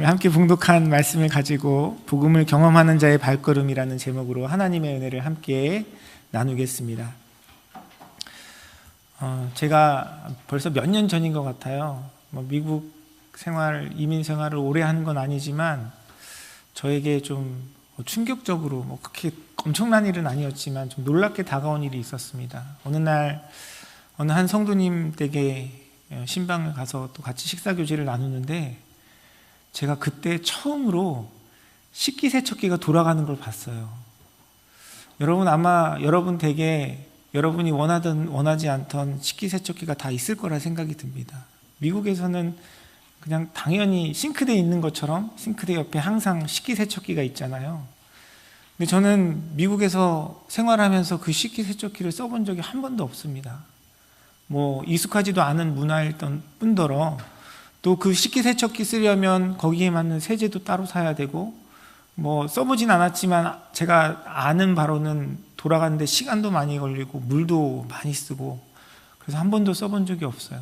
오늘 함께 봉독한 말씀을 가지고 복음을 경험하는 자의 발걸음이라는 제목으로 하나님의 은혜를 함께 나누겠습니다. 제가 벌써 몇 년 전인 것 같아요. 미국 생활, 이민 생활을 오래 하는 건 아니지만 저에게 좀 충격적으로 그렇게 엄청난 일은 아니었지만 좀 놀랍게 다가온 일이 있었습니다. 어느 날 어느 한 성도님 댁에 신방을 가서 또 같이 식사 교제를 나누는데 제가 그때 처음으로 식기세척기가 돌아가는 걸 봤어요. 여러분 아마 여러분 댁에 여러분이 원하든 원하지 않던 식기세척기가 다 있을 거라 생각이 듭니다. 미국에서는 그냥 당연히 싱크대에 있는 것처럼 싱크대 옆에 항상 식기세척기가 있잖아요. 근데 저는 미국에서 생활하면서 그 식기세척기를 써본 적이 한 번도 없습니다. 익숙하지도 않은 문화일 뿐더러 또 그 식기세척기 쓰려면 거기에 맞는 세제도 따로 사야 되고 써보진 않았지만 제가 아는 바로는 돌아가는데 시간도 많이 걸리고 물도 많이 쓰고 그래서 한 번도 써본 적이 없어요.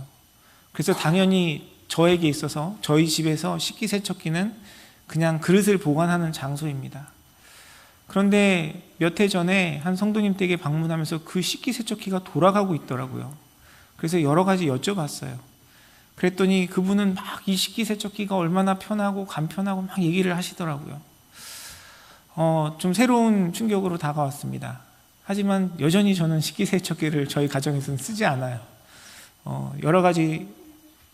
그래서 당연히 저에게 있어서 저희 집에서 식기세척기는 그냥 그릇을 보관하는 장소입니다. 그런데 몇 해 전에 한 성도님 댁에 방문하면서 그 식기세척기가 돌아가고 있더라고요. 그래서 여러 가지 여쭤봤어요. 그랬더니 그분은 막 이 식기세척기가 얼마나 편하고 간편하고 막 얘기를 하시더라고요. 좀 새로운 충격으로 다가왔습니다. 하지만 여전히 저는 식기세척기를 저희 가정에서는 쓰지 않아요. 여러 가지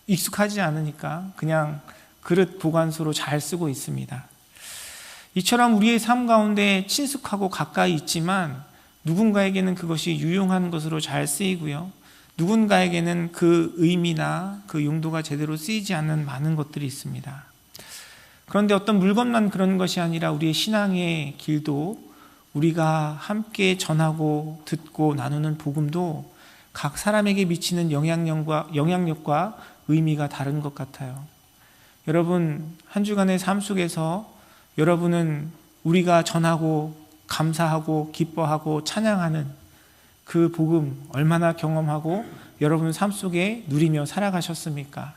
익숙하지 않으니까 그냥 그릇 보관소로 잘 쓰고 있습니다. 이처럼 우리의 삶 가운데 친숙하고 가까이 있지만 누군가에게는 그것이 유용한 것으로 잘 쓰이고요. 누군가에게는 그 의미나 그 용도가 제대로 쓰이지 않는 많은 것들이 있습니다. 그런데 어떤 물건만 그런 것이 아니라 우리의 신앙의 길도 우리가 함께 전하고 듣고 나누는 복음도 각 사람에게 미치는 영향력과 의미가 다른 것 같아요. 여러분, 한 주간의 삶 속에서 여러분은 우리가 전하고 감사하고 기뻐하고 찬양하는 그 복음 얼마나 경험하고 여러분 삶 속에 누리며 살아가셨습니까?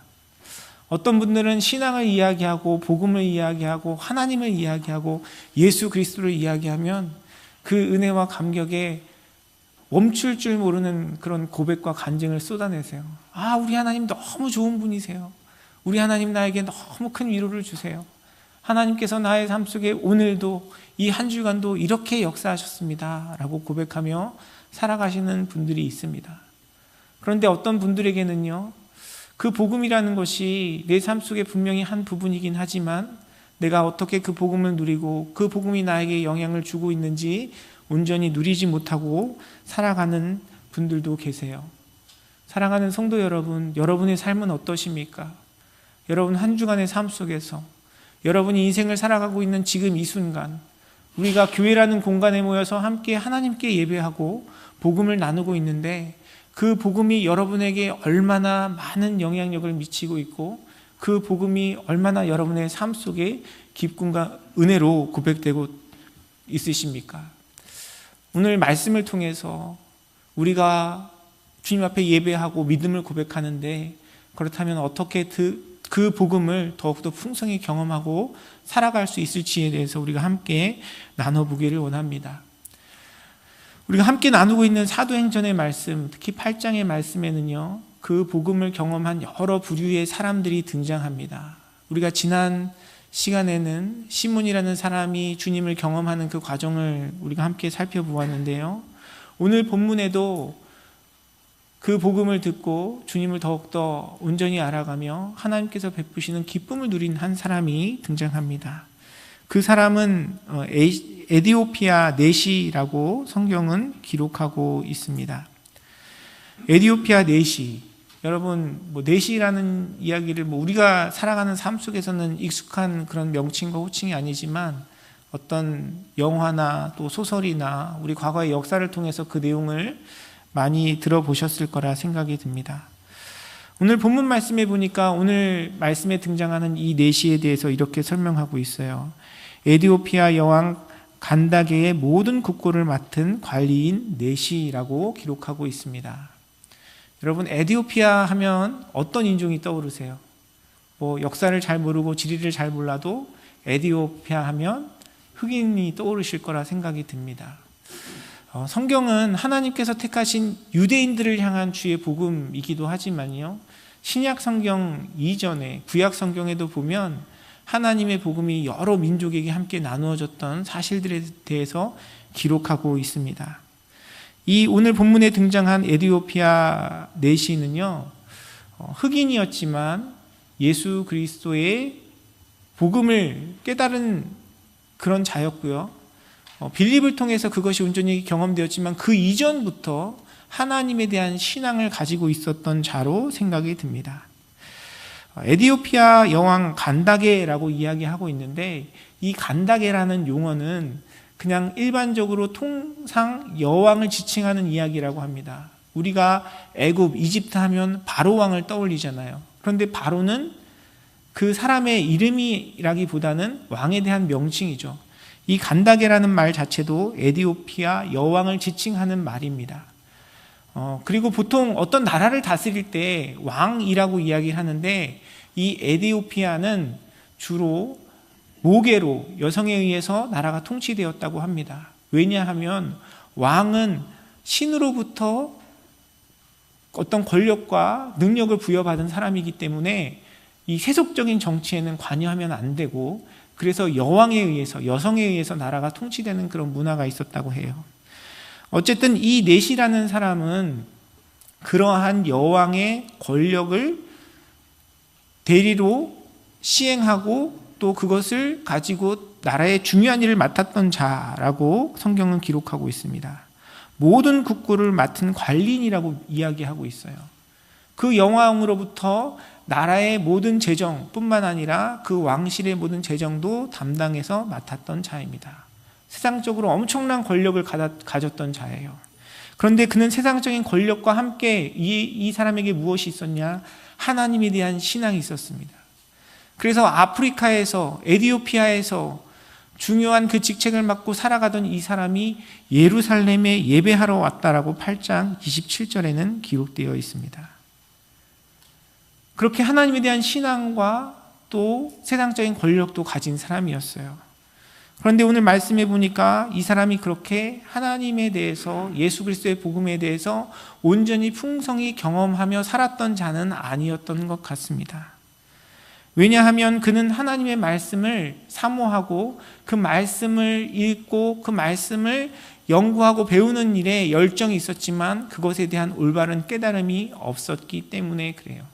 어떤 분들은 신앙을 이야기하고 복음을 이야기하고 하나님을 이야기하고 예수 그리스도를 이야기하면 그 은혜와 감격에 멈출 줄 모르는 그런 고백과 간증을 쏟아내세요. 우리 하나님 너무 좋은 분이세요. 우리 하나님 나에게 너무 큰 위로를 주세요. 하나님께서 나의 삶 속에 오늘도 이 한 주간도 이렇게 역사하셨습니다 라고 고백하며 살아가시는 분들이 있습니다. 그런데 어떤 분들에게는요, 그 복음이라는 것이 내 삶 속에 분명히 한 부분이긴 하지만 내가 어떻게 그 복음을 누리고 그 복음이 나에게 영향을 주고 있는지 온전히 누리지 못하고 살아가는 분들도 계세요. 사랑하는 성도 여러분, 여러분의 삶은 어떠십니까? 여러분 한 주간의 삶 속에서 여러분이 인생을 살아가고 있는 지금 이 순간 우리가 교회라는 공간에 모여서 함께 하나님께 예배하고 복음을 나누고 있는데 그 복음이 여러분에게 얼마나 많은 영향력을 미치고 있고 그 복음이 얼마나 여러분의 삶 속에 기쁨과 은혜로 고백되고 있으십니까? 오늘 말씀을 통해서 우리가 주님 앞에 예배하고 믿음을 고백하는데 그렇다면 어떻게 그 복음을 더욱더 풍성히 경험하고 살아갈 수 있을지에 대해서 우리가 함께 나눠보기를 원합니다. 우리가 함께 나누고 있는 사도행전의 말씀, 특히 8장의 말씀에는요, 그 복음을 경험한 여러 부류의 사람들이 등장합니다. 우리가 지난 시간에는 시몬이라는 사람이 주님을 경험하는 그 과정을 우리가 함께 살펴보았는데요. 오늘 본문에도 그 복음을 듣고 주님을 더욱더 온전히 알아가며 하나님께서 베푸시는 기쁨을 누린 한 사람이 등장합니다. 그 사람은 에디오피아 내시라고 성경은 기록하고 있습니다. 에디오피아 내시, 여러분 내시라는 이야기를 우리가 살아가는 삶 속에서는 익숙한 그런 명칭과 호칭이 아니지만 어떤 영화나 또 소설이나 우리 과거의 역사를 통해서 그 내용을 많이 들어보셨을 거라 생각이 듭니다. 오늘 본문 말씀에 보니까 오늘 말씀에 등장하는 이 내시에 대해서 이렇게 설명하고 있어요. 에디오피아 여왕 간다게의 모든 국고를 맡은 관리인 내시라고 기록하고 있습니다. 여러분, 에디오피아 하면 어떤 인종이 떠오르세요? 뭐 역사를 잘 모르고 지리를 잘 몰라도 에디오피아 하면 흑인이 떠오르실 거라 생각이 듭니다. 성경은 하나님께서 택하신 유대인들을 향한 주의 복음이기도 하지만요, 신약 성경 이전에 구약 성경에도 보면 하나님의 복음이 여러 민족에게 함께 나누어졌던 사실들에 대해서 기록하고 있습니다. 이 오늘 본문에 등장한 에디오피아 내시는요, 흑인이었지만 예수 그리스도의 복음을 깨달은 그런 자였고요, 빌립을 통해서 그것이 온전히 경험되었지만 그 이전부터 하나님에 대한 신앙을 가지고 있었던 자로 생각이 듭니다. 에디오피아 여왕 간다게라고 이야기하고 있는데, 이 간다게라는 용어는 그냥 일반적으로 통상 여왕을 지칭하는 이야기라고 합니다. 우리가 애굽, 이집트 하면 바로 왕을 떠올리잖아요. 그런데 바로는 그 사람의 이름이라기보다는 왕에 대한 명칭이죠. 이 간다게라는 말 자체도 에디오피아 여왕을 지칭하는 말입니다. 그리고 보통 어떤 나라를 다스릴 때 왕이라고 이야기를 하는데, 이 에디오피아는 주로 모계로 여성에 의해서 나라가 통치되었다고 합니다. 왜냐하면 왕은 신으로부터 어떤 권력과 능력을 부여받은 사람이기 때문에 이 세속적인 정치에는 관여하면 안 되고, 그래서 여왕에 의해서, 여성에 의해서 나라가 통치되는 그런 문화가 있었다고 해요. 어쨌든 이 넷이라는 사람은 그러한 여왕의 권력을 대리로 시행하고 또 그것을 가지고 나라의 중요한 일을 맡았던 자라고 성경은 기록하고 있습니다. 모든 국구를 맡은 관리인이라고 이야기하고 있어요. 그 여왕으로부터 나라의 모든 재정뿐만 아니라 그 왕실의 모든 재정도 담당해서 맡았던 자입니다. 세상적으로 엄청난 권력을 가졌던 자예요. 그런데 그는 세상적인 권력과 함께 이 사람에게 무엇이 있었냐? 하나님에 대한 신앙이 있었습니다. 그래서 아프리카에서, 에디오피아에서 중요한 그 직책을 맡고 살아가던 이 사람이 예루살렘에 예배하러 왔다라고 8장 27절에는 기록되어 있습니다. 그렇게 하나님에 대한 신앙과 또 세상적인 권력도 가진 사람이었어요. 그런데 오늘 말씀해 보니까 이 사람이 그렇게 하나님에 대해서, 예수 그리스도의 복음에 대해서 온전히 풍성히 경험하며 살았던 자는 아니었던 것 같습니다. 왜냐하면 그는 하나님의 말씀을 사모하고 그 말씀을 읽고 그 말씀을 연구하고 배우는 일에 열정이 있었지만 그것에 대한 올바른 깨달음이 없었기 때문에 그래요.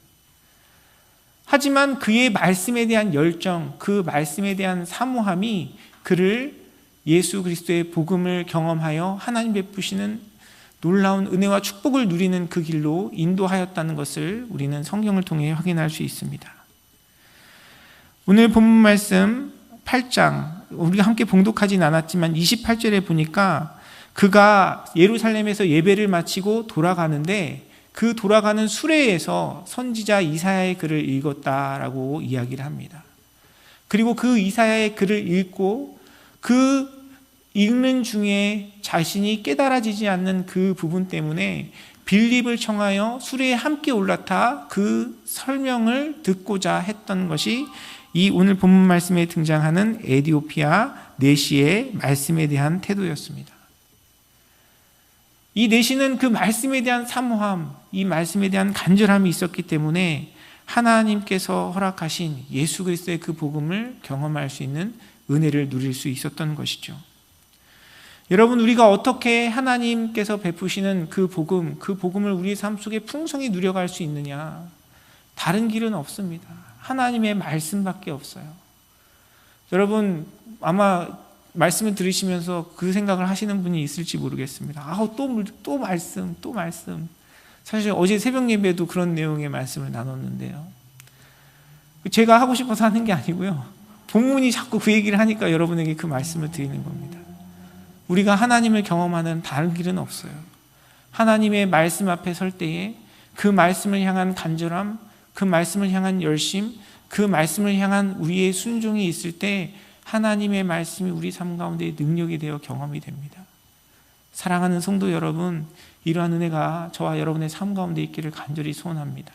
하지만 그의 말씀에 대한 열정, 그 말씀에 대한 사모함이 그를 예수 그리스도의 복음을 경험하여 하나님 베푸시는 놀라운 은혜와 축복을 누리는 그 길로 인도하였다는 것을 우리는 성경을 통해 확인할 수 있습니다. 오늘 본문 말씀 8장, 우리가 함께 봉독하진 않았지만 28절에 보니까 그가 예루살렘에서 예배를 마치고 돌아가는데 그 돌아가는 수레에서 선지자 이사야의 글을 읽었다라고 이야기를 합니다. 그리고 그 이사야의 글을 읽고 그 읽는 중에 자신이 깨달아지지 않는 그 부분 때문에 빌립을 청하여 수레에 함께 올라타 그 설명을 듣고자 했던 것이 이 오늘 본문 말씀에 등장하는 에디오피아 내시의 말씀에 대한 태도였습니다. 이 내시는 그 말씀에 대한 사모함, 이 말씀에 대한 간절함이 있었기 때문에 하나님께서 허락하신 예수 그리스도의 그 복음을 경험할 수 있는 은혜를 누릴 수 있었던 것이죠. 여러분, 우리가 어떻게 하나님께서 베푸시는 그 복음을 우리의 삶 속에 풍성히 누려갈 수 있느냐? 다른 길은 없습니다. 하나님의 말씀밖에 없어요. 여러분, 아마 말씀을 들으시면서 그 생각을 하시는 분이 있을지 모르겠습니다. 또 말씀. 사실 어제 새벽 예배도 그런 내용의 말씀을 나눴는데요. 제가 하고 싶어서 하는 게 아니고요. 본문이 자꾸 그 얘기를 하니까 여러분에게 그 말씀을 드리는 겁니다. 우리가 하나님을 경험하는 다른 길은 없어요. 하나님의 말씀 앞에 설 때에 그 말씀을 향한 간절함, 그 말씀을 향한 열심, 그 말씀을 향한 우리의 순종이 있을 때 하나님의 말씀이 우리 삶 가운데 능력이 되어 경험이 됩니다. 사랑하는 성도 여러분, 이러한 은혜가 저와 여러분의 삶 가운데 있기를 간절히 소원합니다.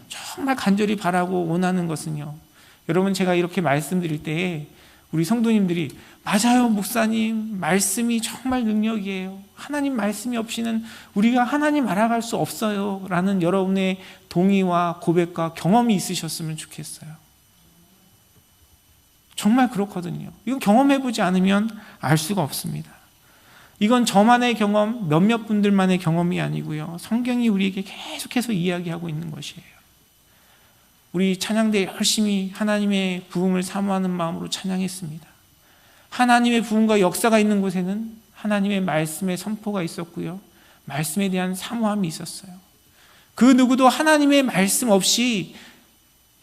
저 정말 간절히 바라고 원하는 것은요, 여러분, 제가 이렇게 말씀드릴 때에 우리 성도님들이 맞아요, 목사님, 말씀이 정말 능력이에요, 하나님 말씀이 없이는 우리가 하나님 알아갈 수 없어요 라는 여러분의 동의와 고백과 경험이 있으셨으면 좋겠어요. 정말 그렇거든요. 이건 경험해보지 않으면 알 수가 없습니다. 이건 저만의 경험, 몇몇 분들만의 경험이 아니고요, 성경이 우리에게 계속해서 이야기하고 있는 것이에요. 우리 찬양대 열심히 하나님의 부흥을 사모하는 마음으로 찬양했습니다. 하나님의 부흥과 역사가 있는 곳에는 하나님의 말씀의 선포가 있었고요, 말씀에 대한 사모함이 있었어요. 그 누구도 하나님의 말씀 없이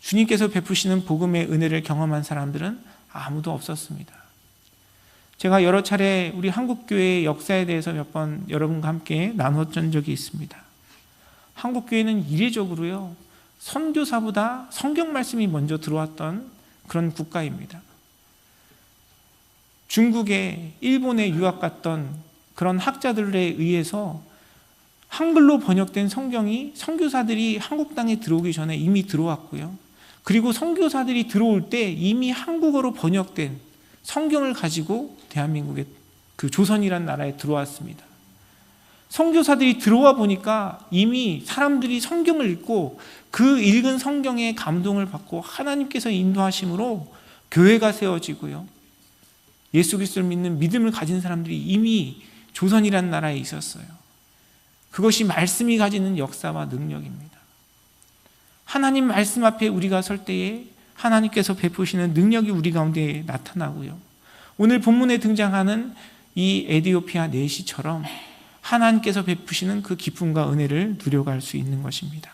주님께서 베푸시는 복음의 은혜를 경험한 사람들은 아무도 없었습니다. 제가 여러 차례 우리 한국교회의 역사에 대해서 몇 번 여러분과 함께 나눴던 적이 있습니다. 한국교회는 이례적으로요, 선교사보다 성경 말씀이 먼저 들어왔던 그런 국가입니다. 중국에, 일본에 유학 갔던 그런 학자들에 의해서 한글로 번역된 성경이 선교사들이 한국 땅에 들어오기 전에 이미 들어왔고요, 그리고 선교사들이 들어올 때 이미 한국어로 번역된 성경을 가지고 대한민국의 그 조선이라는 나라에 들어왔습니다. 선교사들이 들어와 보니까 이미 사람들이 성경을 읽고 그 읽은 성경에 감동을 받고 하나님께서 인도하심으로 교회가 세워지고요, 예수 그리스도를 믿는 믿음을 가진 사람들이 이미 조선이라는 나라에 있었어요. 그것이 말씀이 가지는 역사와 능력입니다. 하나님 말씀 앞에 우리가 설 때에 하나님께서 베푸시는 능력이 우리 가운데 나타나고요, 오늘 본문에 등장하는 이 에디오피아 내시처럼 하나님께서 베푸시는 그 기쁨과 은혜를 누려갈 수 있는 것입니다.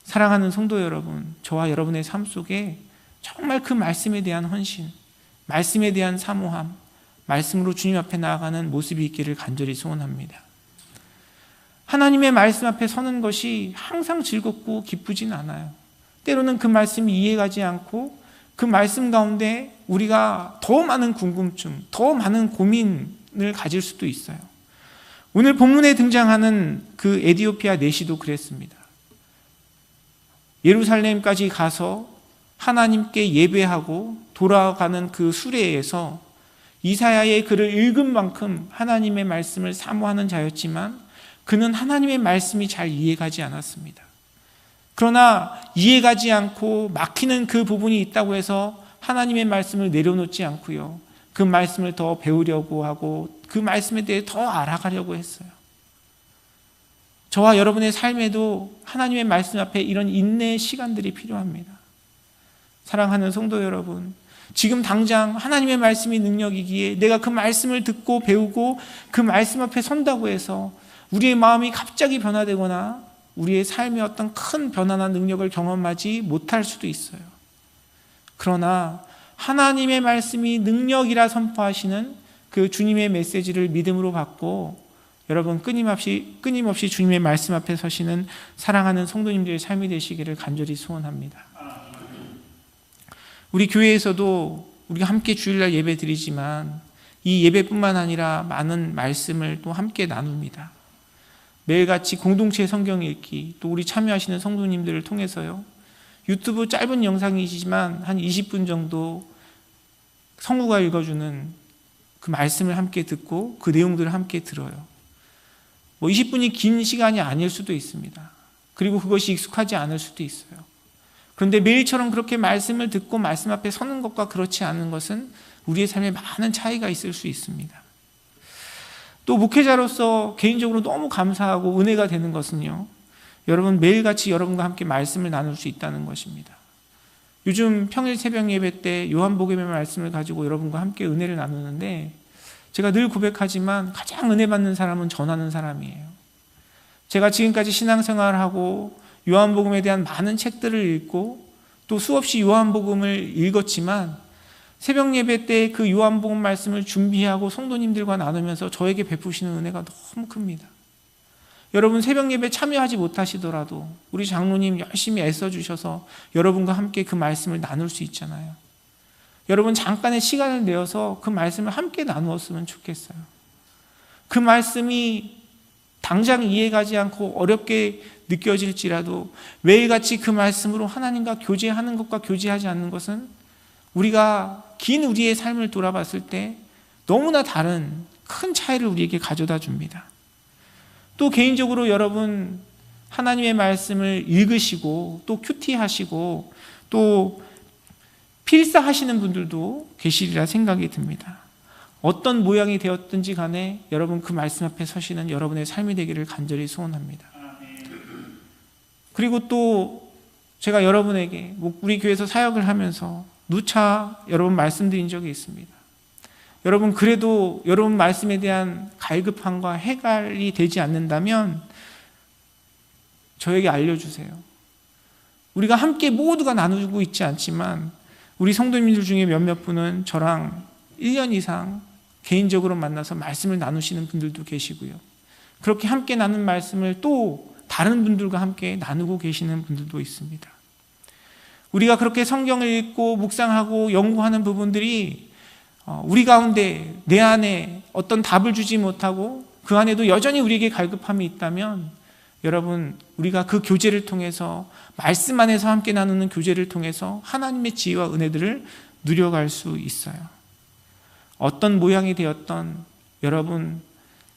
사랑하는 성도 여러분, 저와 여러분의 삶 속에 정말 그 말씀에 대한 헌신, 말씀에 대한 사모함, 말씀으로 주님 앞에 나아가는 모습이 있기를 간절히 소원합니다. 하나님의 말씀 앞에 서는 것이 항상 즐겁고 기쁘진 않아요. 때로는 그 말씀이 이해가지 않고 그 말씀 가운데 우리가 더 많은 궁금증, 더 많은 고민을 가질 수도 있어요. 오늘 본문에 등장하는 그 에디오피아 내시도 그랬습니다. 예루살렘까지 가서 하나님께 예배하고 돌아가는 그 수레에서 이사야의 글을 읽은 만큼 하나님의 말씀을 사모하는 자였지만 그는 하나님의 말씀이 잘 이해가지 않았습니다. 그러나 이해가지 않고 막히는 그 부분이 있다고 해서 하나님의 말씀을 내려놓지 않고요, 그 말씀을 더 배우려고 하고 그 말씀에 대해 더 알아가려고 했어요. 저와 여러분의 삶에도 하나님의 말씀 앞에 이런 인내의 시간들이 필요합니다. 사랑하는 성도 여러분, 지금 당장 하나님의 말씀이 능력이기에 내가 그 말씀을 듣고 배우고 그 말씀 앞에 선다고 해서 우리의 마음이 갑자기 변화되거나 우리의 삶에 어떤 큰 변화나 능력을 경험하지 못할 수도 있어요. 그러나 하나님의 말씀이 능력이라 선포하시는 그 주님의 메시지를 믿음으로 받고 여러분 끊임없이 주님의 말씀 앞에 서시는 사랑하는 성도님들의 삶이 되시기를 간절히 소원합니다. 우리 교회에서도 우리가 함께 주일날 예배 드리지만 이 예배뿐만 아니라 많은 말씀을 또 함께 나눕니다. 매일같이 공동체 성경 읽기, 또 우리 참여하시는 성도님들을 통해서요, 유튜브 짧은 영상이지만 한 20분 정도 성우가 읽어주는 그 말씀을 함께 듣고 그 내용들을 함께 들어요. 20분이 긴 시간이 아닐 수도 있습니다. 그리고 그것이 익숙하지 않을 수도 있어요. 그런데 매일처럼 그렇게 말씀을 듣고 말씀 앞에 서는 것과 그렇지 않은 것은 우리의 삶에 많은 차이가 있을 수 있습니다. 또 목회자로서 개인적으로 너무 감사하고 은혜가 되는 것은요, 여러분 매일같이 여러분과 함께 말씀을 나눌 수 있다는 것입니다. 요즘 평일 새벽 예배 때 요한복음의 말씀을 가지고 여러분과 함께 은혜를 나누는데 제가 늘 고백하지만 가장 은혜 받는 사람은 전하는 사람이에요. 제가 지금까지 신앙생활을 하고 요한복음에 대한 많은 책들을 읽고 또 수없이 요한복음을 읽었지만 새벽 예배 때 그 요한복음 말씀을 준비하고 성도님들과 나누면서 저에게 베푸시는 은혜가 너무 큽니다. 여러분 새벽 예배 참여하지 못하시더라도 우리 장로님 열심히 애써주셔서 여러분과 함께 그 말씀을 나눌 수 있잖아요. 여러분 잠깐의 시간을 내어서 그 말씀을 함께 나누었으면 좋겠어요. 그 말씀이 당장 이해가지 않고 어렵게 느껴질지라도 매일같이 그 말씀으로 하나님과 교제하는 것과 교제하지 않는 것은 우리가 긴 우리의 삶을 돌아봤을 때 너무나 다른 큰 차이를 우리에게 가져다 줍니다. 또 개인적으로 여러분 하나님의 말씀을 읽으시고 또 큐티하시고 또 필사하시는 분들도 계시리라 생각이 듭니다. 어떤 모양이 되었든지 간에 여러분 그 말씀 앞에 서시는 여러분의 삶이 되기를 간절히 소원합니다. 그리고 또 제가 여러분에게 우리 교회에서 사역을 하면서 누차 여러분 말씀드린 적이 있습니다. 여러분 그래도 여러분 말씀에 대한 갈급함과 해갈이 되지 않는다면 저에게 알려주세요. 우리가 함께 모두가 나누고 있지 않지만 우리 성도님들 중에 몇몇 분은 저랑 1년 이상 개인적으로 만나서 말씀을 나누시는 분들도 계시고요. 그렇게 함께 나눈 말씀을 또 다른 분들과 함께 나누고 계시는 분들도 있습니다. 우리가 그렇게 성경을 읽고 묵상하고 연구하는 부분들이 우리 가운데 내 안에 어떤 답을 주지 못하고 그 안에도 여전히 우리에게 갈급함이 있다면 여러분 우리가 그 교제를 통해서 말씀 안에서 함께 나누는 교제를 통해서 하나님의 지혜와 은혜들을 누려갈 수 있어요. 어떤 모양이 되었던 여러분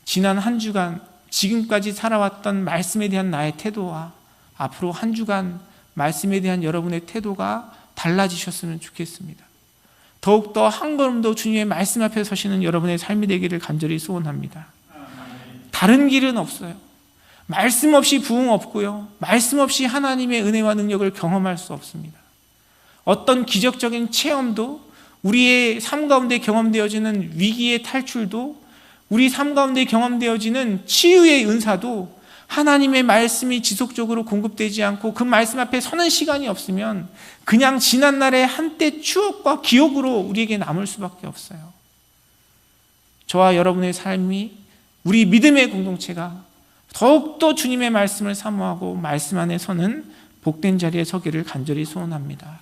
지난 한 주간 지금까지 살아왔던 말씀에 대한 나의 태도와 앞으로 한 주간 말씀에 대한 여러분의 태도가 달라지셨으면 좋겠습니다. 더욱더 한 걸음 더 주님의 말씀 앞에 서시는 여러분의 삶이 되기를 간절히 소원합니다. 다른 길은 없어요. 말씀 없이 부흥 없고요. 말씀 없이 하나님의 은혜와 능력을 경험할 수 없습니다. 어떤 기적적인 체험도 우리의 삶 가운데 경험되어지는 위기의 탈출도 우리 삶 가운데 경험되어지는 치유의 은사도 하나님의 말씀이 지속적으로 공급되지 않고 그 말씀 앞에 서는 시간이 없으면 그냥 지난날의 한때 추억과 기억으로 우리에게 남을 수밖에 없어요. 저와 여러분의 삶이 우리 믿음의 공동체가 더욱더 주님의 말씀을 사모하고 말씀 안에 서는 복된 자리에 서기를 간절히 소원합니다.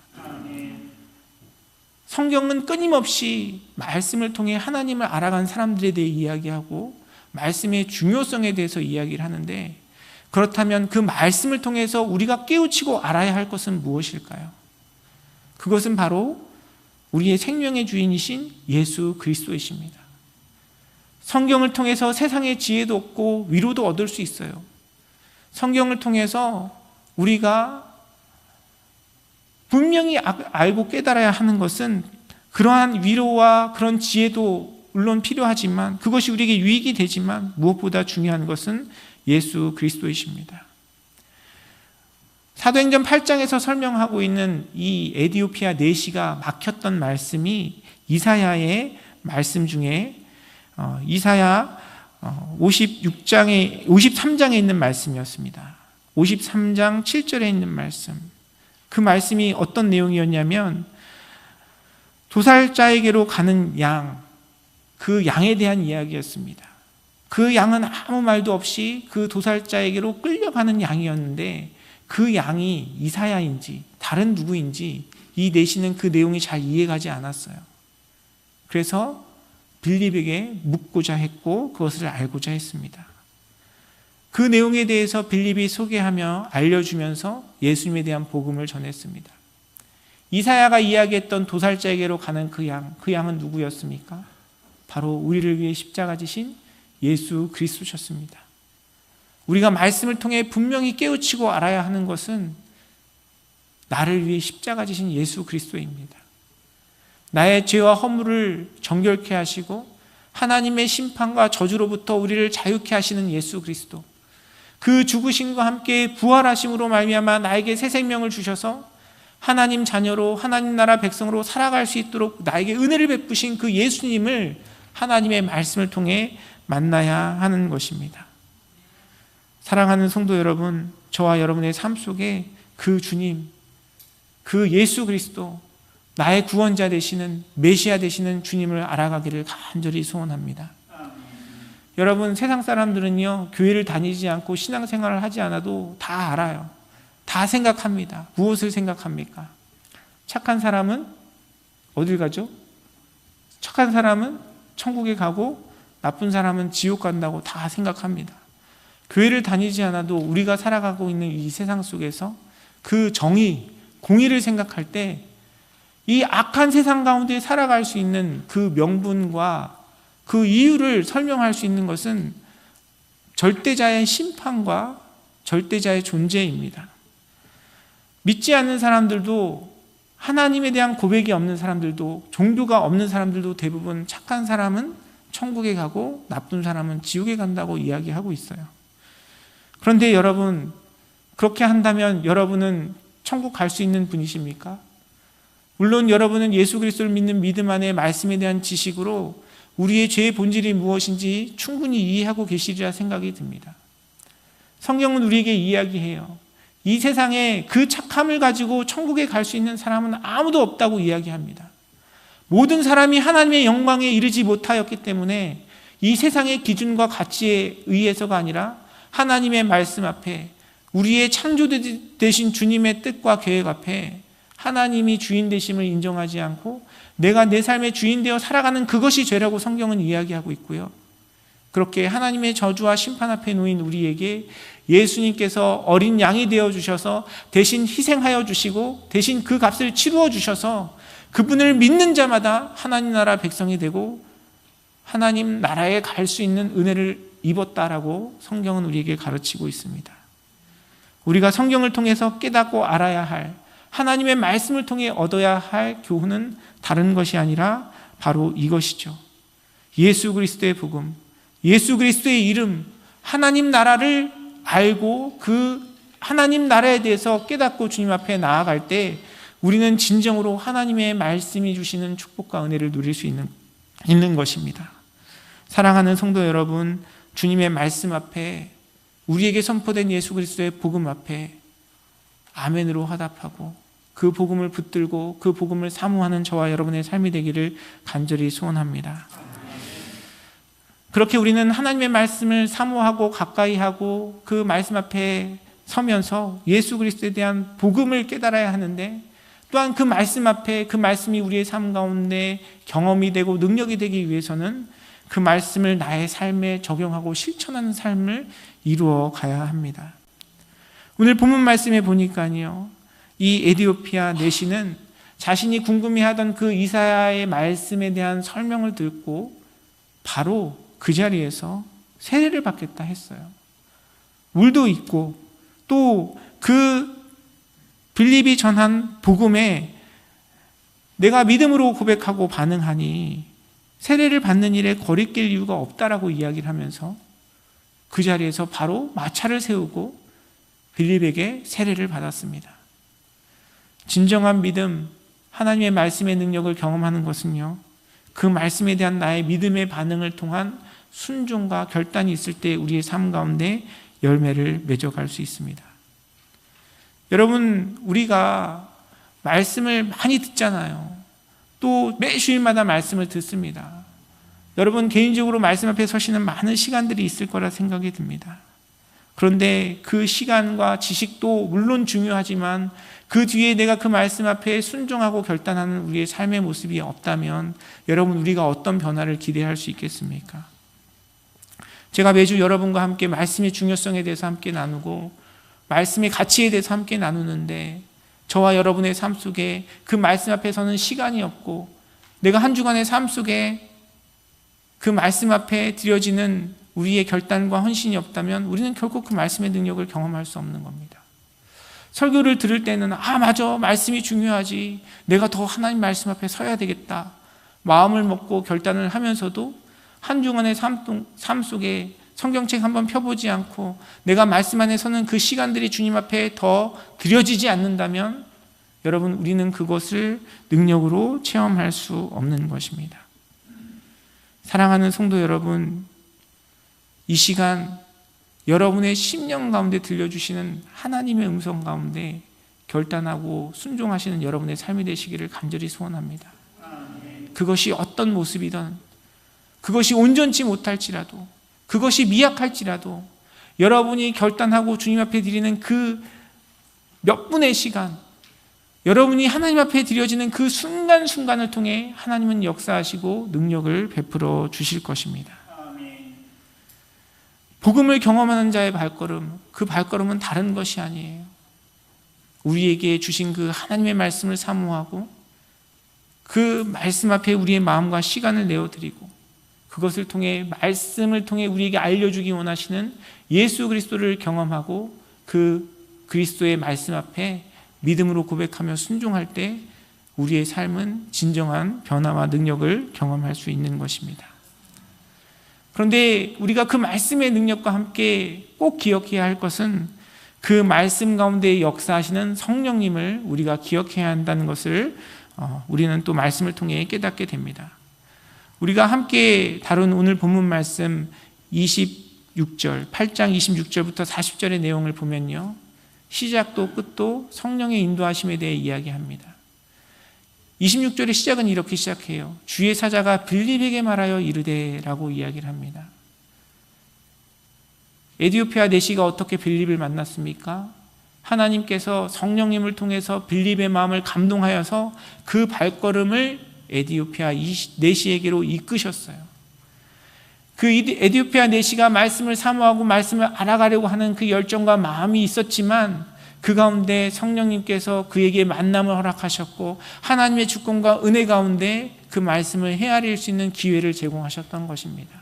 성경은 끊임없이 말씀을 통해 하나님을 알아간 사람들에 대해 이야기하고 말씀의 중요성에 대해서 이야기를 하는데 그렇다면 그 말씀을 통해서 우리가 깨우치고 알아야 할 것은 무엇일까요? 그것은 바로 우리의 생명의 주인이신 예수 그리스도이십니다. 성경을 통해서 세상의 지혜도 얻고 위로도 얻을 수 있어요. 성경을 통해서 우리가 분명히 알고 깨달아야 하는 것은 그러한 위로와 그런 지혜도 물론 필요하지만 그것이 우리에게 유익이 되지만 무엇보다 중요한 것은 예수 그리스도이십니다. 사도행전 8장에서 설명하고 있는 이 에디오피아 내시가 막혔던 말씀이 이사야의 말씀 중에 이사야 53장에 있는 말씀이었습니다. 53장 7절에 있는 말씀. 그 말씀이 어떤 내용이었냐면 도살자에게로 가는 양, 그 양에 대한 이야기였습니다. 그 양은 아무 말도 없이 그 도살자에게로 끌려가는 양이었는데 그 양이 이사야인지 다른 누구인지 이 내시는 그 내용이 잘 이해가지 않았어요. 그래서 빌립에게 묻고자 했고 그것을 알고자 했습니다. 그 내용에 대해서 빌립이 소개하며 알려주면서 예수님에 대한 복음을 전했습니다. 이사야가 이야기했던 도살자에게로 가는 그 양은 누구였습니까? 바로 우리를 위해 십자가 지신 예수 그리스도셨습니다. 우리가 말씀을 통해 분명히 깨우치고 알아야 하는 것은 나를 위해 십자가 지신 예수 그리스도입니다. 나의 죄와 허물을 정결케 하시고 하나님의 심판과 저주로부터 우리를 자유케 하시는 예수 그리스도, 그 죽으심과 함께 부활하심으로 말미암아 나에게 새 생명을 주셔서 하나님 자녀로 하나님 나라 백성으로 살아갈 수 있도록 나에게 은혜를 베푸신 그 예수님을 하나님의 말씀을 통해 만나야 하는 것입니다. 사랑하는 성도 여러분, 저와 여러분의 삶 속에 그 주님, 그 예수 그리스도, 나의 구원자 되시는 메시아 되시는 주님을 알아가기를 간절히 소원합니다. 여러분, 세상 사람들은요, 교회를 다니지 않고 신앙생활을 하지 않아도 다 알아요. 다 생각합니다. 무엇을 생각합니까? 착한 사람은 어딜 가죠? 착한 사람은 천국에 가고 나쁜 사람은 지옥 간다고 다 생각합니다. 교회를 다니지 않아도 우리가 살아가고 있는 이 세상 속에서 그 정의, 공의를 생각할 때 이 악한 세상 가운데 살아갈 수 있는 그 명분과 그 이유를 설명할 수 있는 것은 절대자의 심판과 절대자의 존재입니다. 믿지 않는 사람들도, 하나님에 대한 고백이 없는 사람들도, 종교가 없는 사람들도 대부분 착한 사람은 천국에 가고 나쁜 사람은 지옥에 간다고 이야기하고 있어요. 그런데 여러분, 그렇게 한다면 여러분은 천국 갈 수 있는 분이십니까? 물론 여러분은 예수 그리스도를 믿는 믿음 안에 말씀에 대한 지식으로 우리의 죄의 본질이 무엇인지 충분히 이해하고 계시리라 생각이 듭니다. 성경은 우리에게 이야기해요. 이 세상에 그 착함을 가지고 천국에 갈 수 있는 사람은 아무도 없다고 이야기합니다. 모든 사람이 하나님의 영광에 이르지 못하였기 때문에 이 세상의 기준과 가치에 의해서가 아니라 하나님의 말씀 앞에, 우리의 창조 되신 주님의 뜻과 계획 앞에 하나님이 주인 되심을 인정하지 않고 내가 내 삶의 주인 되어 살아가는 그것이 죄라고 성경은 이야기하고 있고요. 그렇게 하나님의 저주와 심판 앞에 놓인 우리에게 예수님께서 어린 양이 되어 주셔서 대신 희생하여 주시고 대신 그 값을 치루어 주셔서 그분을 믿는 자마다 하나님 나라 백성이 되고 하나님 나라에 갈 수 있는 은혜를 입었다라고 성경은 우리에게 가르치고 있습니다. 우리가 성경을 통해서 깨닫고 알아야 할, 하나님의 말씀을 통해 얻어야 할 교훈은 다른 것이 아니라 바로 이것이죠. 예수 그리스도의 복음, 예수 그리스도의 이름, 하나님 나라를 알고 그 하나님 나라에 대해서 깨닫고 주님 앞에 나아갈 때 우리는 진정으로 하나님의 말씀이 주시는 축복과 은혜를 누릴 수 있는 것입니다. 사랑하는 성도 여러분, 주님의 말씀 앞에, 우리에게 선포된 예수 그리스도의 복음 앞에 아멘으로 화답하고 그 복음을 붙들고 그 복음을 사모하는 저와 여러분의 삶이 되기를 간절히 소원합니다. 그렇게 우리는 하나님의 말씀을 사모하고 가까이 하고 그 말씀 앞에 서면서 예수 그리스도에 대한 복음을 깨달아야 하는데, 또한 그 말씀 앞에, 그 말씀이 우리의 삶 가운데 경험이 되고 능력이 되기 위해서는 그 말씀을 나의 삶에 적용하고 실천하는 삶을 이루어 가야 합니다. 오늘 본문 말씀에 보니까요, 이 에디오피아 내시는 자신이 궁금해하던 그 이사야의 말씀에 대한 설명을 듣고 바로 그 자리에서 세례를 받겠다 했어요. 물도 있고 또 그 빌립이 전한 복음에 내가 믿음으로 고백하고 반응하니 세례를 받는 일에 거리낄 이유가 없다라고 이야기를 하면서 그 자리에서 바로 마차를 세우고 빌립에게 세례를 받았습니다. 진정한 믿음, 하나님의 말씀의 능력을 경험하는 것은요, 그 말씀에 대한 나의 믿음의 반응을 통한 순종과 결단이 있을 때 우리의 삶 가운데 열매를 맺어갈 수 있습니다. 여러분, 우리가 말씀을 많이 듣잖아요. 또 매 주일마다 말씀을 듣습니다. 여러분, 개인적으로 말씀 앞에 서시는 많은 시간들이 있을 거라 생각이 듭니다. 그런데 그 시간과 지식도 물론 중요하지만 그 뒤에 내가 그 말씀 앞에 순종하고 결단하는 우리의 삶의 모습이 없다면 여러분, 우리가 어떤 변화를 기대할 수 있겠습니까? 제가 매주 여러분과 함께 말씀의 중요성에 대해서 함께 나누고 말씀의 가치에 대해서 함께 나누는데, 저와 여러분의 삶 속에 그 말씀 앞에 서는 시간이 없고 내가 한 주간의 삶 속에 그 말씀 앞에 드려지는 우리의 결단과 헌신이 없다면 우리는 결코 그 말씀의 능력을 경험할 수 없는 겁니다. 설교를 들을 때는 맞아, 말씀이 중요하지, 내가 더 하나님 말씀 앞에 서야 되겠다 마음을 먹고 결단을 하면서도 한 주간의 삶 속에 성경책 한번 펴보지 않고 내가 말씀 안에 서는 그 시간들이 주님 앞에 더 드려지지 않는다면 여러분, 우리는 그것을 능력으로 체험할 수 없는 것입니다. 사랑하는 성도 여러분, 이 시간 여러분의 심령 가운데 들려주시는 하나님의 음성 가운데 결단하고 순종하시는 여러분의 삶이 되시기를 간절히 소원합니다. 그것이 어떤 모습이든, 그것이 온전치 못할지라도, 그것이 미약할지라도 여러분이 결단하고 주님 앞에 드리는 그 몇 분의 시간, 여러분이 하나님 앞에 드려지는 그 순간순간을 통해 하나님은 역사하시고 능력을 베풀어 주실 것입니다. 복음을 경험하는 자의 발걸음, 그 발걸음은 다른 것이 아니에요. 우리에게 주신 그 하나님의 말씀을 사모하고 그 말씀 앞에 우리의 마음과 시간을 내어드리고 그것을 통해 말씀을 통해 우리에게 알려주기 원하시는 예수 그리스도를 경험하고 그 그리스도의 말씀 앞에 믿음으로 고백하며 순종할 때 우리의 삶은 진정한 변화와 능력을 경험할 수 있는 것입니다. 그런데 우리가 그 말씀의 능력과 함께 꼭 기억해야 할 것은 그 말씀 가운데 역사하시는 성령님을 우리가 기억해야 한다는 것을 우리는 또 말씀을 통해 깨닫게 됩니다. 우리가 함께 다룬 오늘 본문 말씀 8장 26절부터 40절의 내용을 보면요, 시작도 끝도 성령의 인도하심에 대해 이야기합니다. 26절의 시작은 이렇게 시작해요. 주의 사자가 빌립에게 말하여 이르되 라고 이야기를 합니다. 에디오피아 내시가 어떻게 빌립을 만났습니까? 하나님께서 성령님을 통해서 빌립의 마음을 감동하여서 그 발걸음을 에디오피아 내시에게로 이끄셨어요. 그 에디오피아 내시가 말씀을 사모하고 말씀을 알아가려고 하는 그 열정과 마음이 있었지만 그 가운데 성령님께서 그에게 만남을 허락하셨고 하나님의 주권과 은혜 가운데 그 말씀을 헤아릴 수 있는 기회를 제공하셨던 것입니다.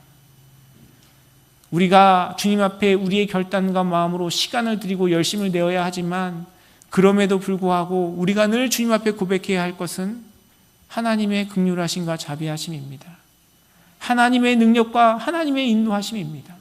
우리가 주님 앞에 우리의 결단과 마음으로 시간을 드리고 열심을 내어야 하지만 그럼에도 불구하고 우리가 늘 주님 앞에 고백해야 할 것은 하나님의 긍휼하심과 자비하심입니다. 하나님의 능력과 하나님의 인도하심입니다.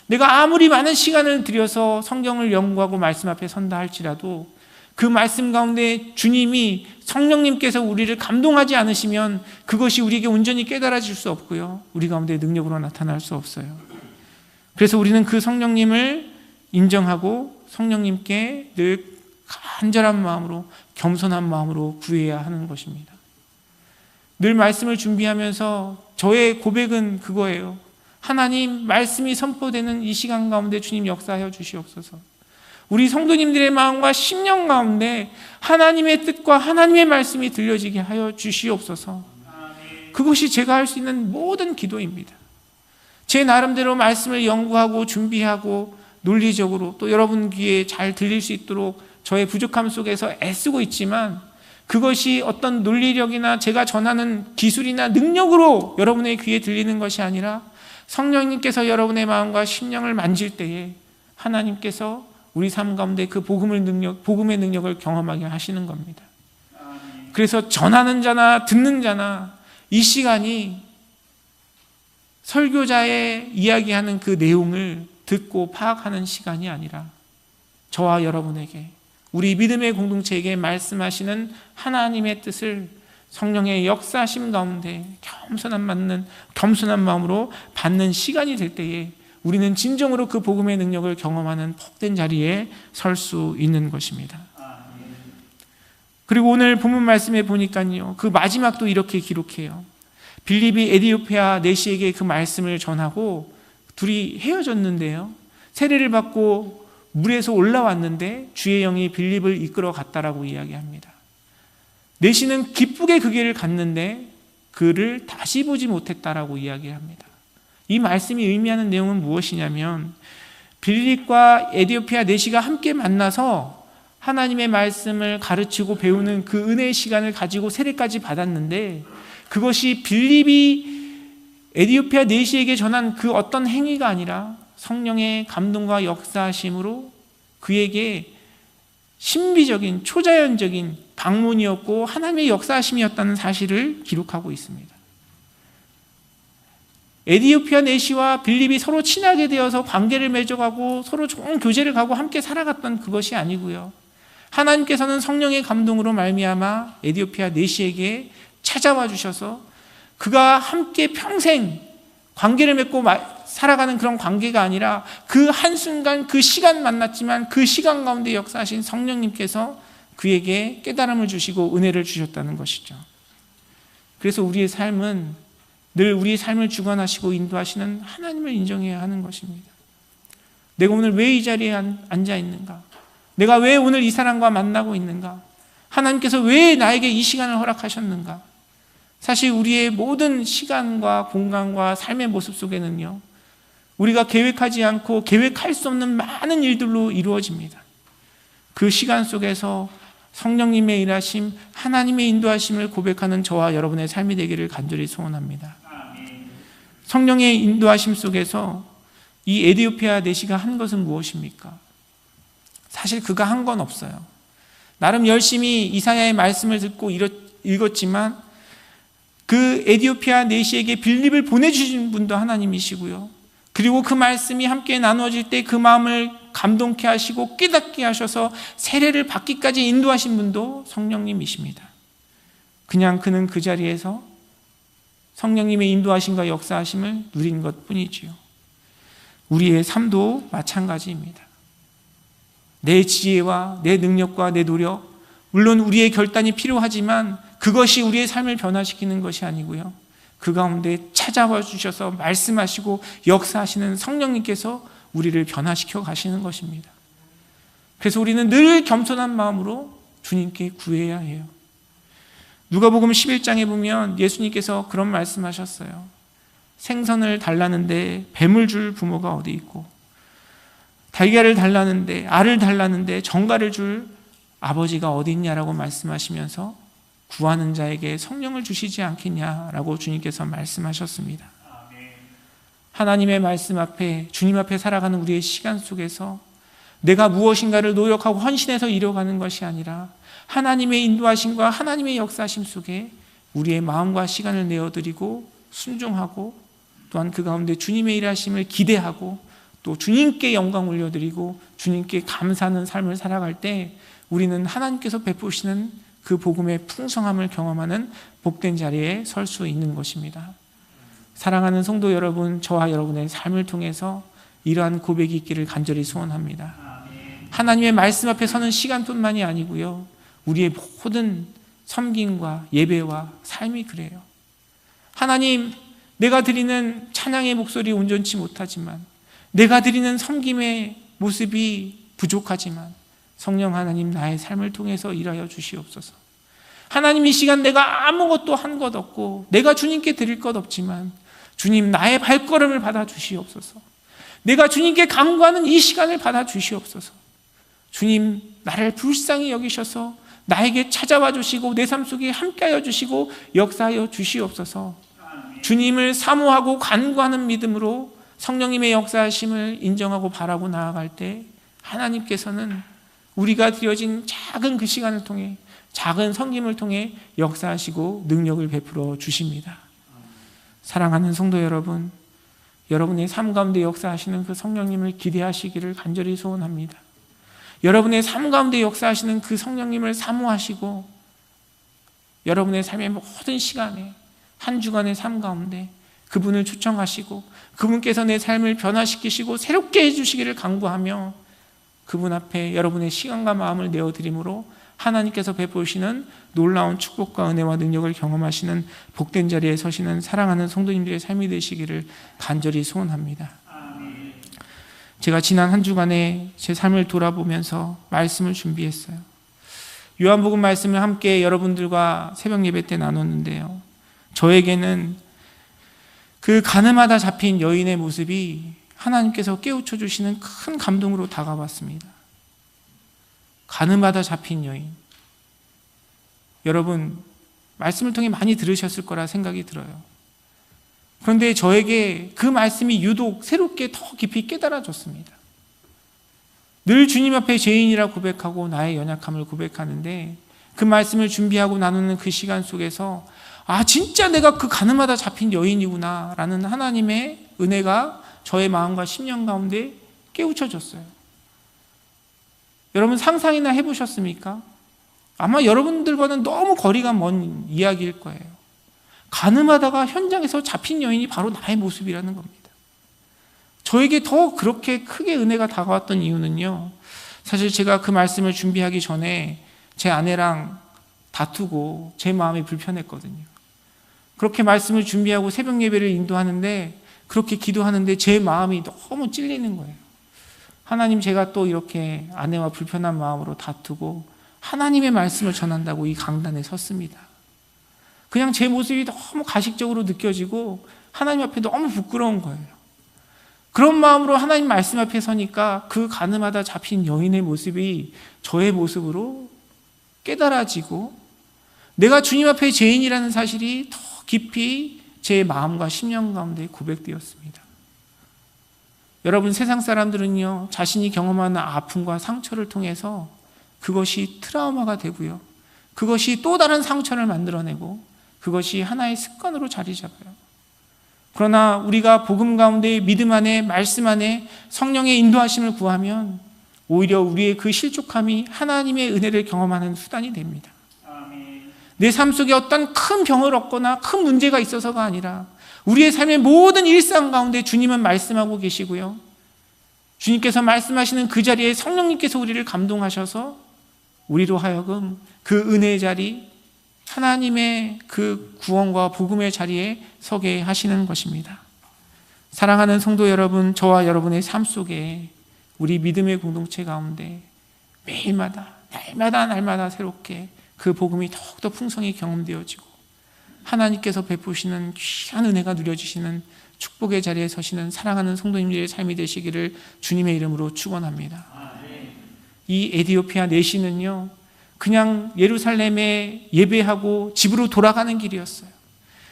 내가 아무리 많은 시간을 들여서 성경을 연구하고 말씀 앞에 선다 할지라도 그 말씀 가운데 주님이 성령님께서 우리를 감동하지 않으시면 그것이 우리에게 온전히 깨달아질 수 없고요, 우리 가운데 능력으로 나타날 수 없어요. 그래서 우리는 그 성령님을 인정하고 성령님께 늘 간절한 마음으로 겸손한 마음으로 구해야 하는 것입니다. 늘 말씀을 준비하면서 저의 고백은 그거예요. 하나님, 말씀이 선포되는 이 시간 가운데 주님 역사하여 주시옵소서. 우리 성도님들의 마음과 심령 가운데 하나님의 뜻과 하나님의 말씀이 들려지게 하여 주시옵소서. 그것이 제가 할 수 있는 모든 기도입니다. 제 나름대로 말씀을 연구하고 준비하고 논리적으로 또 여러분 귀에 잘 들릴 수 있도록 저의 부족함 속에서 애쓰고 있지만 그것이 어떤 논리력이나 제가 전하는 기술이나 능력으로 여러분의 귀에 들리는 것이 아니라 성령님께서 여러분의 마음과 심령을 만질 때에 하나님께서 우리 삶 가운데 그 복음의 능력을 경험하게 하시는 겁니다. 그래서 전하는 자나 듣는 자나 이 시간이 설교자의 이야기하는 그 내용을 듣고 파악하는 시간이 아니라 저와 여러분에게, 우리 믿음의 공동체에게 말씀하시는 하나님의 뜻을 성령의 역사하심 가운데 겸손한 마음으로 받는 시간이 될 때에 우리는 진정으로 그 복음의 능력을 경험하는 복된 자리에 설 수 있는 것입니다. 그리고 오늘 본문 말씀에 보니까요, 그 마지막도 이렇게 기록해요. 빌립이 에디오피아 내시에게 그 말씀을 전하고 둘이 헤어졌는데요, 세례를 받고 물에서 올라왔는데 주의 영이 빌립을 이끌어 갔다라고 이야기합니다. 내시는 기쁘게 그 길을 갔는데 그를 다시 보지 못했다라고 이야기합니다. 이 말씀이 의미하는 내용은 무엇이냐면 빌립과 에디오피아 내시가 함께 만나서 하나님의 말씀을 가르치고 배우는 그 은혜의 시간을 가지고 세례까지 받았는데 그것이 빌립이 에디오피아 내시에게 전한 그 어떤 행위가 아니라 성령의 감동과 역사하심으로 그에게 신비적인 초자연적인 방문이었고 하나님의 역사하심이었다는 사실을 기록하고 있습니다. 에디오피아 내시와 빌립이 서로 친하게 되어서 관계를 맺어가고 서로 좋은 교제를 가고 함께 살아갔던 그것이 아니고요, 하나님께서는 성령의 감동으로 말미암아 에디오피아 내시에게 찾아와 주셔서 그가 함께 평생 관계를 맺고 살아가는 그런 관계가 아니라 그 한순간 그 시간 만났지만 그 시간 가운데 역사하신 성령님께서 그에게 깨달음을 주시고 은혜를 주셨다는 것이죠. 그래서 우리의 삶은 늘 우리의 삶을 주관하시고 인도하시는 하나님을 인정해야 하는 것입니다. 내가 오늘 왜 이 자리에 앉아 있는가? 내가 왜 오늘 이 사람과 만나고 있는가? 하나님께서 왜 나에게 이 시간을 허락하셨는가? 사실 우리의 모든 시간과 공간과 삶의 모습 속에는요, 우리가 계획하지 않고 계획할 수 없는 많은 일들로 이루어집니다. 그 시간 속에서 성령님의 일하심, 하나님의 인도하심을 고백하는 저와 여러분의 삶이 되기를 간절히 소원합니다. 성령의 인도하심 속에서 이 에디오피아 내시가 한 것은 무엇입니까? 사실 그가 한 건 없어요. 나름 열심히 이사야의 말씀을 듣고 읽었지만 그 에디오피아 내시에게 빌립을 보내주신 분도 하나님이시고요. 그리고 그 말씀이 함께 나누어질 때 그 마음을 감동케 하시고 깨닫게 하셔서 세례를 받기까지 인도하신 분도 성령님이십니다. 그냥 그는 그 자리에서 성령님의 인도하심과 역사하심을 누린 것뿐이지요. 우리의 삶도 마찬가지입니다. 내 지혜와 내 능력과 내 노력, 물론 우리의 결단이 필요하지만 그것이 우리의 삶을 변화시키는 것이 아니고요. 그 가운데 찾아와 주셔서 말씀하시고 역사하시는 성령님께서 우리를 변화시켜 가시는 것입니다. 그래서 우리는 늘 겸손한 마음으로 주님께 구해야 해요. 누가복음 11장에 보면 예수님께서 그런 말씀하셨어요. 생선을 달라는데 뱀을 줄 부모가 어디 있고, 달걀을 달라는데, 알을 달라는데 정갈을 줄 아버지가 어디 있냐라고 말씀하시면서 구하는 자에게 성령을 주시지 않겠냐라고 주님께서 말씀하셨습니다. 하나님의 말씀 앞에, 주님 앞에 살아가는 우리의 시간 속에서 내가 무엇인가를 노력하고 헌신해서 이뤄가는 것이 아니라 하나님의 인도하심과 하나님의 역사하심 속에 우리의 마음과 시간을 내어드리고 순종하고, 또한 그 가운데 주님의 일하심을 기대하고 또 주님께 영광 올려드리고 주님께 감사하는 삶을 살아갈 때 우리는 하나님께서 베푸시는 그 복음의 풍성함을 경험하는 복된 자리에 설 수 있는 것입니다. 사랑하는 성도 여러분, 저와 여러분의 삶을 통해서 이러한 고백이 있기를 간절히 소원합니다. 하나님의 말씀 앞에 서는 시간뿐만이 아니고요, 우리의 모든 섬김과 예배와 삶이 그래요. 하나님, 내가 드리는 찬양의 목소리 온전치 못하지만, 내가 드리는 섬김의 모습이 부족하지만 성령 하나님, 나의 삶을 통해서 일하여 주시옵소서. 하나님, 이 시간 내가 아무것도 한 것 없고 내가 주님께 드릴 것 없지만 주님, 나의 발걸음을 받아 주시옵소서. 내가 주님께 간구하는 이 시간을 받아 주시옵소서. 주님, 나를 불쌍히 여기셔서 나에게 찾아와 주시고 내 삶 속에 함께하여 주시고 역사하여 주시옵소서. 주님을 사모하고 간구하는 믿음으로 성령님의 역사하심을 인정하고 바라고 나아갈 때 하나님께서는 우리가 드려진 작은 그 시간을 통해, 작은 섬김을 통해 역사하시고 능력을 베풀어 주십니다. 사랑하는 성도 여러분, 여러분의 삶 가운데 역사하시는 그 성령님을 기대하시기를 간절히 소원합니다. 여러분의 삶 가운데 역사하시는 그 성령님을 사모하시고 여러분의 삶의 모든 시간에, 한 주간의 삶 가운데 그분을 초청하시고 그분께서 내 삶을 변화시키시고 새롭게 해주시기를 간구하며 그분 앞에 여러분의 시간과 마음을 내어드림으로 하나님께서 베푸시는 놀라운 축복과 은혜와 능력을 경험하시는 복된 자리에 서시는 사랑하는 성도님들의 삶이 되시기를 간절히 소원합니다. 제가 지난 한 주간에 제 삶을 돌아보면서 말씀을 준비했어요. 요한복음 말씀을 함께 여러분들과 새벽 예배 때 나눴는데요, 저에게는 그 가늠하다 잡힌 여인의 모습이 하나님께서 깨우쳐 주시는 큰 감동으로 다가왔습니다. 가늠하다 잡힌 여인. 여러분, 말씀을 통해 많이 들으셨을 거라 생각이 들어요. 그런데 저에게 그 말씀이 유독 새롭게 더 깊이 깨달아졌습니다. 늘 주님 앞에 죄인이라 고백하고 나의 연약함을 고백하는데 그 말씀을 준비하고 나누는 그 시간 속에서 아, 진짜 내가 그 가늠하다 잡힌 여인이구나 라는 하나님의 은혜가 저의 마음과 심령 가운데 깨우쳐졌어요. 여러분, 상상이나 해보셨습니까? 아마 여러분들과는 너무 거리가 먼 이야기일 거예요. 가늠하다가 현장에서 잡힌 여인이 바로 나의 모습이라는 겁니다. 저에게 더 그렇게 크게 은혜가 다가왔던 이유는요, 사실 제가 그 말씀을 준비하기 전에 제 아내랑 다투고 제 마음이 불편했거든요. 그렇게 말씀을 준비하고 새벽 예배를 인도하는데, 그렇게 기도하는데 제 마음이 너무 찔리는 거예요. 하나님, 제가 또 이렇게 아내와 불편한 마음으로 다투고 하나님의 말씀을 전한다고 이 강단에 섰습니다. 그냥 제 모습이 너무 가식적으로 느껴지고 하나님 앞에 너무 부끄러운 거예요. 그런 마음으로 하나님 말씀 앞에 서니까 그 가늠하다 잡힌 여인의 모습이 저의 모습으로 깨달아지고 내가 주님 앞에 죄인이라는 사실이 더 깊이 제 마음과 심령 가운데 고백되었습니다. 여러분, 세상 사람들은요, 자신이 경험하는 아픔과 상처를 통해서 그것이 트라우마가 되고요, 그것이 또 다른 상처를 만들어내고 그것이 하나의 습관으로 자리 잡아요. 그러나 우리가 복음 가운데 믿음 안에 말씀 안에 성령의 인도하심을 구하면 오히려 우리의 그 실족함이 하나님의 은혜를 경험하는 수단이 됩니다. 내 삶 속에 어떤 큰 병을 얻거나 큰 문제가 있어서가 아니라 우리의 삶의 모든 일상 가운데 주님은 말씀하고 계시고요, 주님께서 말씀하시는 그 자리에 성령님께서 우리를 감동하셔서 우리로 하여금 그 은혜의 자리, 하나님의 그 구원과 복음의 자리에 서게 하시는 것입니다. 사랑하는 성도 여러분, 저와 여러분의 삶 속에 우리 믿음의 공동체 가운데 매일마다 날마다 새롭게 그 복음이 더욱더 풍성히 경험되어지고 하나님께서 베푸시는 귀한 은혜가 누려지시는 축복의 자리에 서시는 사랑하는 성도님들의 삶이 되시기를 주님의 이름으로 축원합니다. 이 에디오피아 내시는요, 그냥 예루살렘에 예배하고 집으로 돌아가는 길이었어요.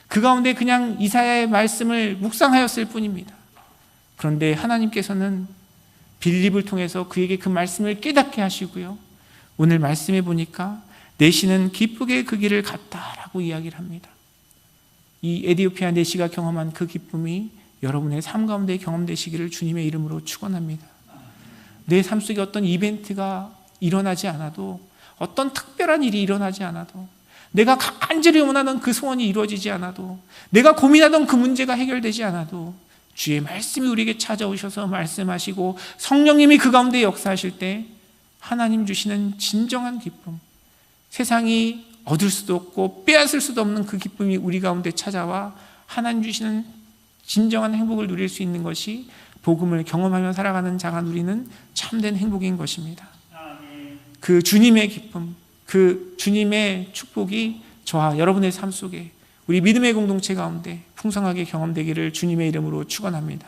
그 가운데 그냥 이사야의 말씀을 묵상하였을 뿐입니다. 그런데 하나님께서는 빌립을 통해서 그에게 그 말씀을 깨닫게 하시고요, 오늘 말씀해 보니까 내시는 기쁘게 그 길을 갔다라고 이야기를 합니다. 이 에디오피아 내시가 경험한 그 기쁨이 여러분의 삶 가운데 경험되시기를 주님의 이름으로 축원합니다. 내 삶 속에 어떤 이벤트가 일어나지 않아도, 어떤 특별한 일이 일어나지 않아도, 내가 간절히 원하는 그 소원이 이루어지지 않아도, 내가 고민하던 그 문제가 해결되지 않아도 주의 말씀이 우리에게 찾아오셔서 말씀하시고 성령님이 그 가운데 역사하실 때 하나님 주시는 진정한 기쁨, 세상이 얻을 수도 없고 빼앗을 수도 없는 그 기쁨이 우리 가운데 찾아와 하나님 주시는 진정한 행복을 누릴 수 있는 것이 복음을 경험하며 살아가는 자가 누리는 참된 행복인 것입니다. 그 주님의 기쁨, 그 주님의 축복이 저와 여러분의 삶 속에 우리 믿음의 공동체 가운데 풍성하게 경험되기를 주님의 이름으로 축원합니다.